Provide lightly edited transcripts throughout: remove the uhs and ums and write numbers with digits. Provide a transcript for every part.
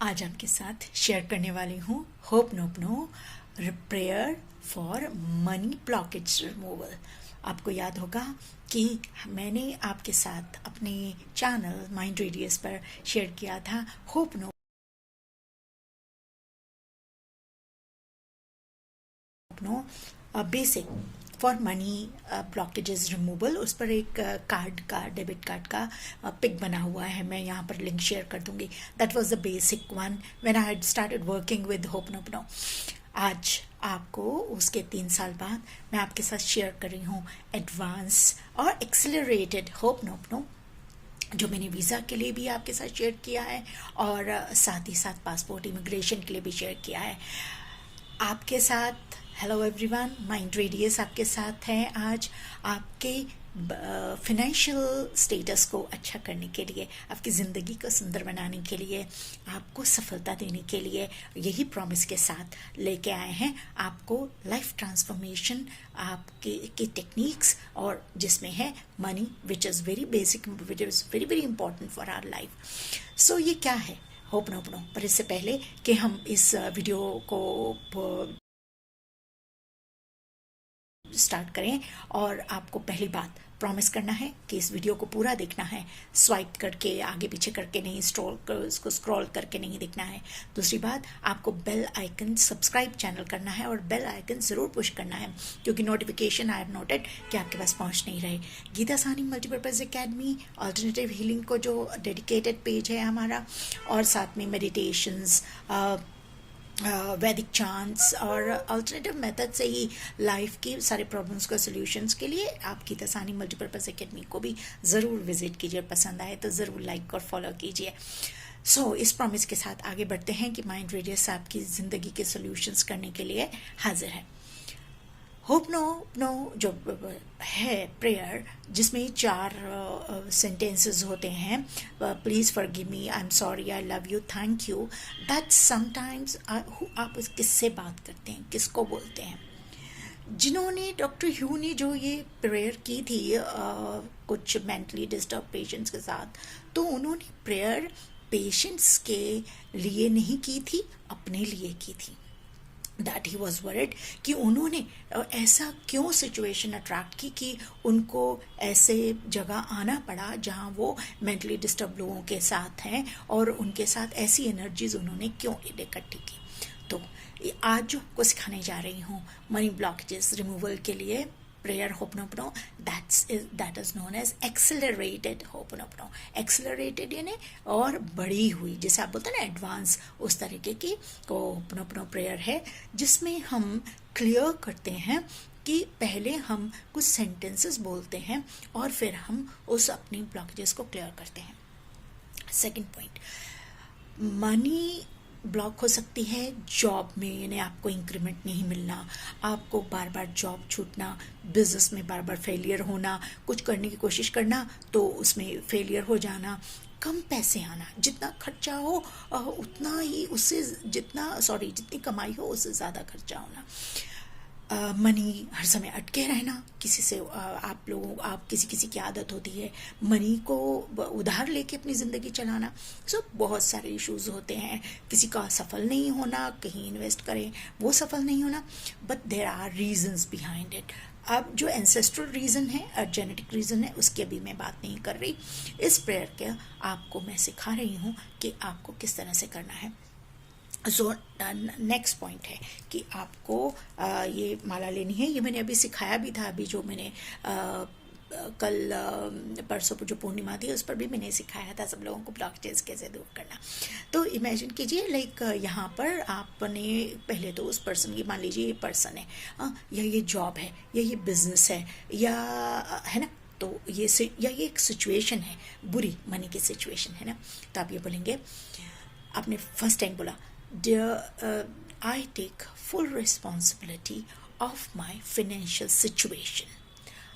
आज आपके साथ शेयर करने वाली हूँ hooponopono prayer for money blockage removal. आपको याद होगा कि मैंने आपके साथ अपने चैनल माइंड रेडियस पर शेयर किया था hooponopono basic for money blockages removal. उस पर एक कार्ड का डेबिट कार्ड का पिक बना हुआ है, मैं यहाँ पर लिंक शेयर कर दूंगी। That was the basic one when I had started working with hooponopono. आज आपको उसके 3 साल बाद मैं आपके साथ शेयर कर रही हूँ एडवांस और एक्सेलरेटेड होपनोपनो, जो मैंने वीज़ा के लिए भी आपके साथ शेयर किया है और साथ ही साथ पासपोर्ट इमिग्रेशन के लिए भी शेयर किया है आपके साथ। हेलो एवरीवन, माइंड रेडियस आपके साथ है आज आपके फिनेंशियल स्टेटस को अच्छा करने के लिए, आपकी ज़िंदगी को सुंदर बनाने के लिए, आपको सफलता देने के लिए यही प्रॉमिस के साथ लेके आए हैं आपको लाइफ ट्रांसफॉर्मेशन आपके टेक्निक्स, और जिसमें है money which is very basic, which is very very important for our life. So ये क्या है होपनोपनो? पर इससे पहले कि हम इस वीडियो को स्टार्ट करें, और आपको पहली बात प्रॉमिस करना है कि इस वीडियो को पूरा देखना है, स्वाइप करके आगे पीछे करके नहीं, उसको स्क्रॉल करके नहीं देखना है। दूसरी बात, आपको बेल आइकन सब्सक्राइब चैनल करना है और बेल आइकन ज़रूर पुश करना है, क्योंकि नोटिफिकेशन आई हैव नोटेड कि आपके पास पहुंच नहीं रहे। Geeta Sahni multipurpose academy alternative healing को जो डेडिकेटेड पेज है हमारा, और साथ में मेडिटेशंस, वैदिक चांट्स और अल्टरनेटिव मेथड से ही लाइफ की सारे प्रॉब्लम्स का सॉल्यूशंस के लिए आप गीता साहनी मल्टीपर्पज़ एकेडमी को भी ज़रूर विजिट कीजिए। पसंद आए तो ज़रूर लाइक और फॉलो कीजिए। सो इस प्रॉमिस के साथ आगे बढ़ते हैं कि माइंड रेडियस आपकी ज़िंदगी के सॉल्यूशंस करने के लिए हाजिर है। होपनोपनो जो है प्रेयर, जिसमें 4 सेंटेंसेस होते हैं, please forgive me, I am sorry, I love you, thank you, that sometimes आप किससे बात करते हैं, किसको बोलते हैं? जिन्होंने डॉक्टर ह्यू ने जो ये प्रेयर की थी कुछ मेंटली डिस्टर्ब पेशेंट्स के साथ, तो उन्होंने प्रेयर पेशेंट्स के लिए नहीं की थी, अपने लिए की थी। दैट ही वॉज वरिड कि उन्होंने ऐसा क्यों सिचुएशन अट्रैक्ट की कि उनको ऐसे जगह आना पड़ा जहाँ वो मेंटली डिस्टर्ब लोगों के साथ हैं, और उनके साथ ऐसी एनर्जीज उन्होंने क्यों इकट्ठी की। तो आज जो आपको सिखाने जा रही हूँ मनी ब्लॉकेजेस रिमूवल के लिए prayer hooponopono, that is known as accelerated hooponopono. Accelerated यानी और बढ़ी हुई, जैसे आप बोलते हैं ना एडवांस, उस तरीके की होपनोपनो प्रेयर है, जिसमें हम क्लियर करते हैं कि पहले हम कुछ सेंटेंसेस बोलते हैं और फिर हम उस अपनी ब्लॉकेजेस को क्लियर करते हैं। सेकंड पॉइंट, मनी ब्लॉक हो सकती है जॉब में, यानी आपको इंक्रीमेंट नहीं मिलना, आपको बार बार जॉब छूटना, बिजनेस में बार बार फेलियर होना, कुछ करने की कोशिश करना तो उसमें फेलियर हो जाना, कम पैसे आना, जितना खर्चा हो उतना ही, उससे जितनी कमाई हो उससे ज़्यादा खर्चा होना, मनी हर समय अटके रहना, किसी से आप किसी की आदत होती है मनी को उधार लेके अपनी ज़िंदगी चलाना। सो बहुत सारे इश्यूज होते हैं, किसी का सफल नहीं होना, कहीं इन्वेस्ट करें वो सफल नहीं होना, but there are reasons behind it. अब जो एंसेस्ट्रल रीज़न है और जेनेटिक रीज़न है, उसकी अभी मैं बात नहीं कर रही। इस प्रेयर के आपको मैं सिखा रही हूँ कि आपको किस तरह से करना है। सो नेक्स्ट पॉइंट है कि आपको ये माला लेनी है। ये मैंने अभी सिखाया भी था, अभी जो मैंने कल परसों जो पूर्णिमा थी उस पर भी मैंने सिखाया था सब लोगों को ब्लॉकेजेस कैसे दूर करना। तो इमेजिन कीजिए लाइक यहाँ पर आपने पहले तो उस पर्सन की, मान लीजिए ये पर्सन है, या ये जॉब है, या ये बिजनेस है, या है ना, तो ये एक सिचुएशन है, बुरी मनी की सिचुएशन है ना। तो आप ये बोलेंगे, आपने फर्स्ट टाइम बोला, Dear, I take full responsibility of my financial situation.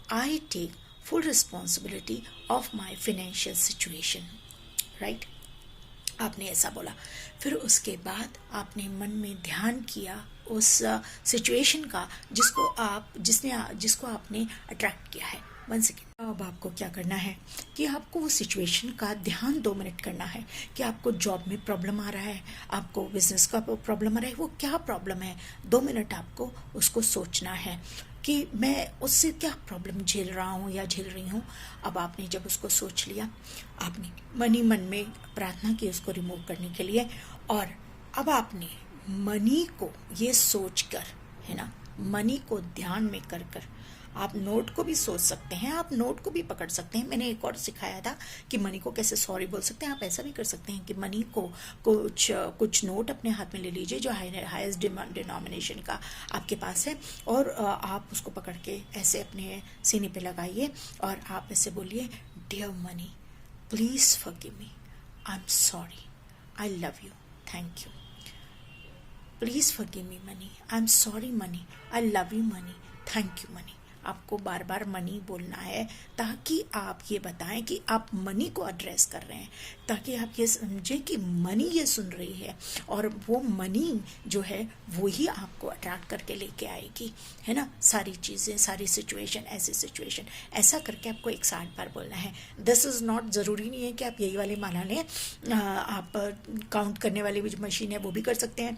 I take full responsibility of my financial situation. Right? आपने ऐसा बोला। फिर उसके बाद आपने मन में ध्यान किया उस सिचुएशन का जिसको आपने अट्रैक्ट किया है। 1 सेकेंड। अब आपको क्या करना है कि आपको वो सिचुएशन का ध्यान 2 मिनट करना है कि आपको जॉब में प्रॉब्लम आ रहा है, आपको बिजनेस का प्रॉब्लम आ रहा है, वो क्या प्रॉब्लम है। 2 मिनट आपको उसको सोचना है कि मैं उससे क्या प्रॉब्लम झेल रहा हूँ या झेल रही हूँ। अब आपने जब उसको सोच लिया, आपने मन ही मन में प्रार्थना की उसको रिमूव करने के लिए, और अब आपने मनी को ये सोच कर, है ना, मनी को ध्यान में कर कर आप नोट को भी सोच सकते हैं, आप नोट को भी पकड़ सकते हैं। मैंने एक और सिखाया था कि मनी को कैसे सॉरी बोल सकते हैं। आप ऐसा भी कर सकते हैं कि मनी को कुछ नोट अपने हाथ में ले लीजिए जो हाईएस्ट डिनोमिनेशन का आपके पास है, और आप उसको पकड़ के ऐसे अपने सीने पे लगाइए और आप ऐसे बोलिए, dear money, please forgive me, I am sorry, I love you, thank you, please forgive me money, I am sorry money, I love you money, thank you money. आपको बार बार मनी बोलना है ताकि आप ये बताएं कि आप मनी को एड्रेस कर रहे हैं, ताकि आप ये समझें कि मनी ये सुन रही है और वो मनी जो है वो ही आपको अट्रैक्ट करके लेके आएगी, है ना। सारी चीज़ें, सारी सिचुएशन, ऐसी सिचुएशन, ऐसा करके आपको 108 बार बोलना है। दिस इज़ नॉट ज़रूरी नहीं है कि आप यही वाली माला लें, आप काउंट करने वाली भी जो मशीन है वो भी कर सकते हैं,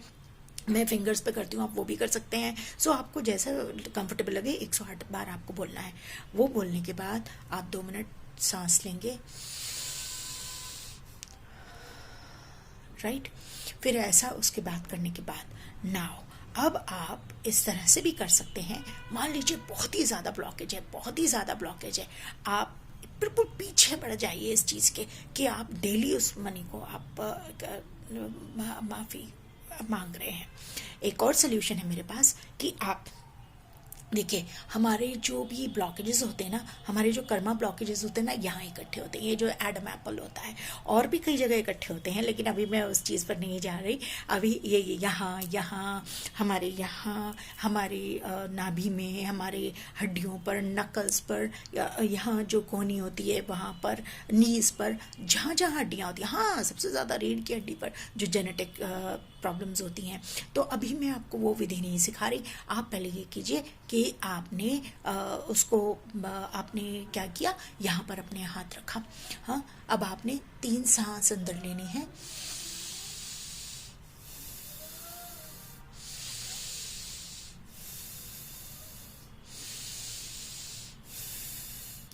मैं फिंगर्स पे करती हूँ, आप वो भी कर सकते हैं। सो आपको जैसा कंफर्टेबल लगे 108 बार आपको बोलना है। वो बोलने के बाद आप 2 मिनट सांस लेंगे, राइट। फिर ऐसा उसके बाद करने के बाद नाउ अब आप इस तरह से भी कर सकते हैं। मान लीजिए बहुत ही ज़्यादा ब्लॉकेज है, बहुत ही ज़्यादा ब्लॉकेज है, आप बिल्कुल पीछे पड़ जाइए इस चीज़ के कि आप डेली उस मनी को आप माफ़ी मांग रहे हैं। एक और सोल्यूशन है मेरे पास कि आप देखिए, हमारे जो भी ब्लॉकेजेस होते हैं ना, हमारे जो कर्मा ब्लॉकेजेस होते हैं ना, यहाँ इकट्ठे होते हैं। ये जो एडम एप्पल होता है और भी कई जगह इकट्ठे होते हैं, लेकिन अभी मैं उस चीज़ पर नहीं जा रही। अभी ये यहाँ यहाँ हमारी नाभि में, हमारे हड्डियों पर, नकल्स पर, यहाँ जो कोहनी होती है वहाँ पर, नीज पर, जहाँ जहाँ हड्डियाँ होती हैं, हाँ सबसे ज़्यादा रीढ़ की हड्डी पर जो जेनेटिक प्रॉब्लम्स होती हैं। तो अभी मैं आपको वो विधि नहीं सिखा रही। आप पहले ये कीजिए कि आपने उसको आपने क्या किया, यहाँ पर अपने हाथ रखा, हाँ। अब आपने 3 सांस अंदर लेनी है,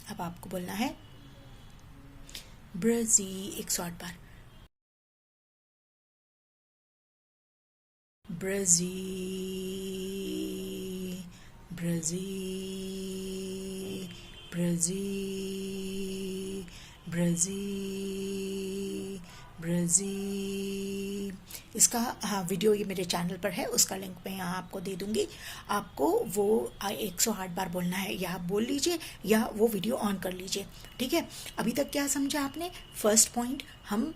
अब आपको बोलना है ब्रजी 108 बार, ब्रजी ब्रजी ब्रजी ब्रजी ब्रजी। इसका हाँ वीडियो ये मेरे चैनल पर है, उसका लिंक मैं यहाँ आपको दे दूँगी। आपको वो 108 बार बोलना है, या आप बोल लीजिए या वो वीडियो ऑन कर लीजिए, ठीक है। अभी तक क्या समझा आपने? फर्स्ट पॉइंट, हम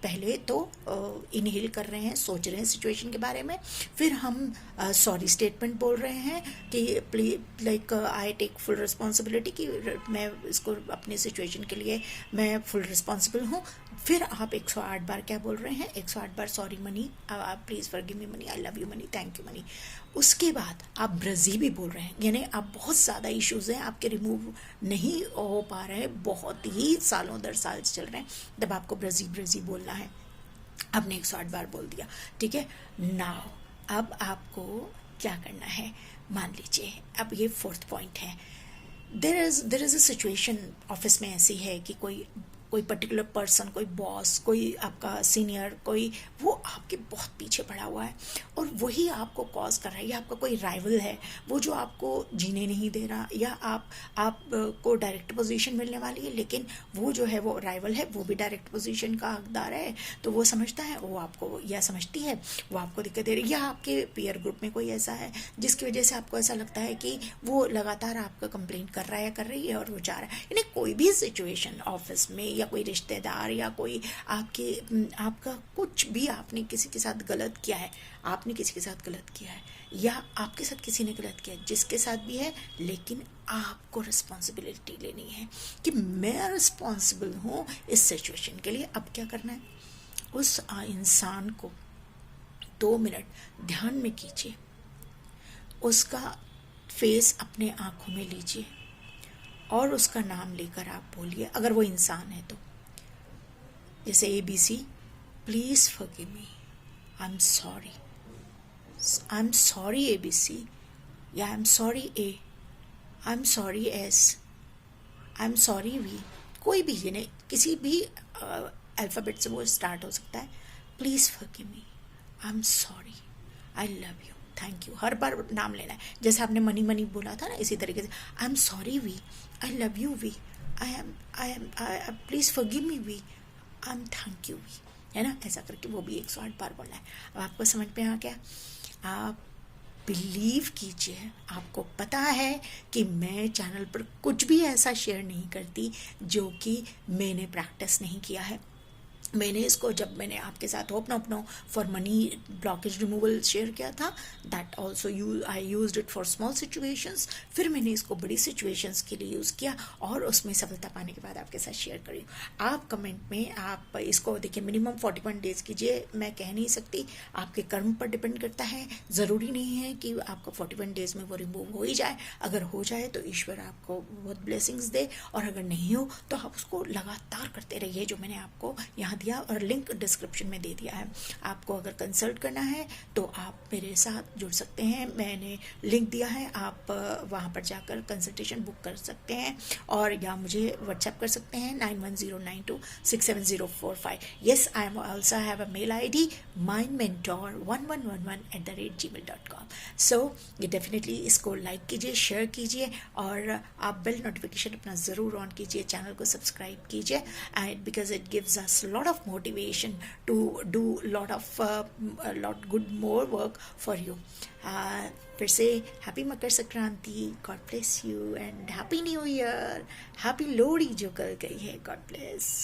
पहले तो इनहेल कर रहे हैं, सोच रहे हैं सिचुएशन के बारे में, फिर हम सॉरी स्टेटमेंट बोल रहे हैं कि please like I take full responsibility, कि मैं इसको अपने सिचुएशन के लिए मैं फुल रिस्पॉन्सिबल हूँ। फिर आप 108 बार क्या बोल रहे हैं? 108 बार सॉरी मनी, आप please forgive me money, I love you money, thank you money. उसके बाद आप ब्रजी भी बोल रहे हैं, यानी आप बहुत ज़्यादा इश्यूज़ हैं आपके, रिमूव नहीं हो पा रहे हैं, बहुत ही सालों दर साल चल रहे हैं, तब आपको ब्रजी ब्रजी बोलना है। आपने 108 बार बोल दिया, ठीक है। नाउ अब आपको क्या करना है, मान लीजिए अब ये 4th पॉइंट है। There is a situation office में ऐसी है कि कोई पर्टिकुलर पर्सन, कोई बॉस, कोई आपका सीनियर, कोई वो आपके बहुत पीछे पड़ा हुआ है और वही आपको कॉज कर रहा है, या आपका कोई राइवल है वो जो आपको जीने नहीं दे रहा, या आप को डायरेक्ट पोजीशन मिलने वाली है लेकिन वो जो है वो राइवल है, वो भी डायरेक्ट पोजीशन का हकदार है, तो वो समझता है, वो आपको या समझती है वो आपको दिक्कत दे रही है, या आपके पीयर ग्रुप में कोई ऐसा है जिसकी वजह से आपको ऐसा लगता है कि वो लगातार आपका कंप्लेंट कर रहा है या कर रही है और वो जा रहा है। यानी कोई भी सिचुएशन ऑफिस में, या कोई रिश्तेदार, या कोई आपका कुछ भी, आपने किसी के साथ गलत किया है, आपने किसी के साथ गलत किया है, या आपके साथ किसी ने गलत किया है, जिसके साथ भी है, लेकिन आपको रिस्पॉन्सिबिलिटी लेनी है कि मैं रिस्पॉन्सिबल हूँ इस सिचुएशन के लिए। अब क्या करना है, उस इंसान को 2 मिनट ध्यान में कीजिए, उसका फेस अपने आंखों में लीजिए और उसका नाम लेकर आप बोलिए, अगर वो इंसान है तो। जैसे ABC, please forgive me, I am sorry, I am sorry ABC, या आई am sorry A, I am sorry S, I am sorry V, कोई भी यानी किसी भी अल्फ़ाबेट से वो स्टार्ट हो सकता है। Please forgive me, I am sorry, I love you, thank you, हर बार नाम लेना है। जैसे आपने मनी मनी बोला था ना, इसी तरीके से I am sorry we, I love you we, I am please forgive me we, I am thank you we, है ना। ऐसा करके वो भी 108 बार बोलना है। अब आपको समझ में आ गया। आप बिलीव कीजिए, आपको पता है कि मैं चैनल पर कुछ भी ऐसा शेयर नहीं करती जो कि मैंने प्रैक्टिस नहीं किया है। मैंने इसको, जब मैंने आपके साथ hooponopono for money blockage removal share किया था, that also I used it for small situations. फिर मैंने इसको बड़ी सिचुएशंस के लिए यूज़ किया और उसमें सफलता पाने के बाद आपके साथ शेयर करी। आप कमेंट में आप इसको देखिए, मिनिमम 41 डेज़ कीजिए। मैं कह नहीं सकती, आपके कर्म पर डिपेंड करता है। ज़रूरी नहीं है कि आपका 41 डेज़ में वो रिमूव हो ही जाए। अगर हो जाए तो ईश्वर आपको बहुत ब्लेसिंग्स दे, और अगर नहीं हो तो आप उसको लगातार करते रहिए, जो मैंने आपको यहाँ दिया और लिंक डिस्क्रिप्शन में दे दिया है। आपको अगर कंसल्ट करना है तो आप मेरे साथ जुड़ सकते हैं, मैंने लिंक दिया है, आप वहाँ पर जाकर कंसल्टेशन बुक कर सकते हैं, और या मुझे व्हाट्सएप कर सकते हैं 9109267045। Yes, I am also have a mail ID mindmentor1111@gmail.com। So ये डेफिनेटली इसको लाइक कीजिए, शेयर कीजिए, और आप बेल नोटिफिकेशन अपना ज़रूर ऑन कीजिए, चैनल को सब्सक्राइब कीजिए, and because it gives us lot of motivation to do lot good more work for you. फिर से happy Makar Sankranti, God bless you, and happy new year, happy Lohri जो कल गई है, गॉड ब्लेस।